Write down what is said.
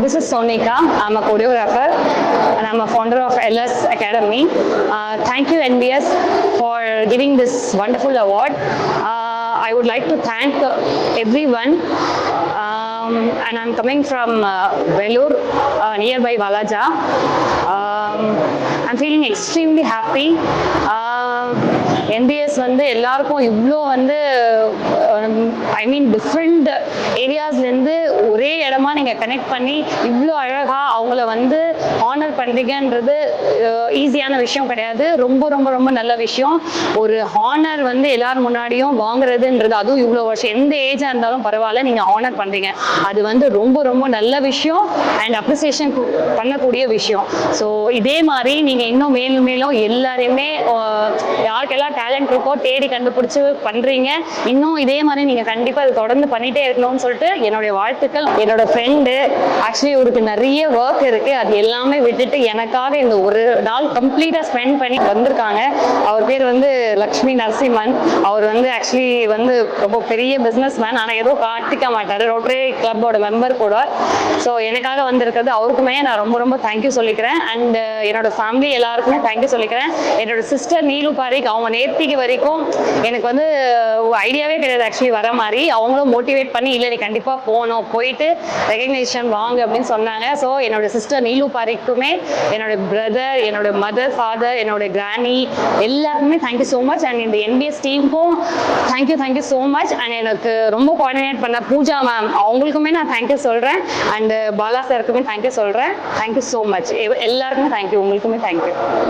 This is Sonika. I'm a choreographer and I'm a founder of LS Academy. Thank you NBS for giving this wonderful award. I would like to thank everyone. And I'm coming from Vellore, nearby Valaja. I'm feeling extremely happy. NBS வந்து எல்லாருக்கும் இவ்வளோ வந்து ஐ மீன் different ஏரியாஸ்லேருந்து ஒரே இடமா நீங்கள் connect பண்ணி இவ்வளோ அழகாக அவங்கள வந்து ஹானர் பண்ணுறீங்கன்றது ஈஸியான விஷயம் கிடையாது. ரொம்ப ரொம்ப ரொம்ப நல்ல விஷயம். ஒரு ஹானர் வந்து எல்லாரும் முன்னாடியும் வாங்குறதுன்றது, அதுவும் இவ்வளோ வருஷம் எந்த ஏஜாக இருந்தாலும் பரவாயில்ல, நீங்கள் ஹானர் பண்ணுறீங்க. அது வந்து ரொம்ப ரொம்ப நல்ல விஷயம் அண்ட் அப்ரிசியேஷன் பண்ணக்கூடிய விஷயம். ஸோ இதே மாதிரி நீங்கள் இன்னும் மேலும் மேலும் எல்லாரையுமே யாருக்கெல்லாம் டேலண்ட் இருக்கோ தேடி கண்டுபிடிச்சி பண்றீங்க. இன்னும் இதே மாதிரி நீங்க கண்டிப்பா அதை தொடர்ந்து பண்ணிட்டே இருக்கணும்னு சொல்லிட்டு என்னுடைய வாழ்த்துக்கள். என்னோட ஃப்ரெண்டு ஆக்சுவலி அவருக்கு நிறைய ஒர்க் இருக்கு, அது எல்லாமே விட்டுட்டு எனக்காக இந்த ஒரு நாள் கம்ப்ளீட்டா ஸ்பெண்ட் பண்ணி வந்திருக்காங்க. அவர் பேர் வந்து லக்ஷ்மி நரசிம்மன். அவர் வந்து ஆக்சுவலி வந்து ரொம்ப பெரிய பிசினஸ் மேன், ஆனா ஏதோ காட்டிக்க மாட்டாரு. ரோட்டரி கிளப்போட மெம்பர் கூட. ஸோ எனக்காக வந்திருக்கிறது அவருக்குமே நான் ரொம்ப ரொம்ப தேங்க்யூ சொல்லிக்கிறேன். அண்ட் என்னோட ஃபேமிலி எல்லாருக்குமே தேங்க்யூ சொல்லிக்கிறேன். என்னோட சிஸ்டர் நீலு பாரிக், அவங்க நேர்த்திக்கு வரைக்கும் எனக்கு வந்து ஐடியாவே கிடையாது ஆக்சுவலி வர மாதிரி. அவங்களும் மோட்டிவேட் பண்ணி இல்லை நீ கண்டிப்பாக போகணும், போயிட்டு ரெகக்னேஷன் வாங்க அப்படின்னு சொன்னாங்க. ஸோ என்னோட சிஸ்டர் நீலு பாரிக்குமே, என்னோட பிரதர், என்னோட மதர், ஃபாதர், என்னோட கிராணி எல்லாருக்குமே தேங்க்யூ ஸோ மச். அண்ட் இந்த NBS டீமுக்கும் தேங்க்யூ ஸோ மச். அண்ட் எனக்கு ரொம்ப கோஆர்டினேட் பண்ண பூஜா மேம், அவங்களுக்குமே நான் தேங்க்யூ சொல்கிறேன். அண்ட் பாலா சாருக்குமே தேங்க்யூ சொல்கிறேன். Thank you so much. எல்லாருக்குமே தேங்க்யூ, உங்களுக்குமே தேங்க்யூ.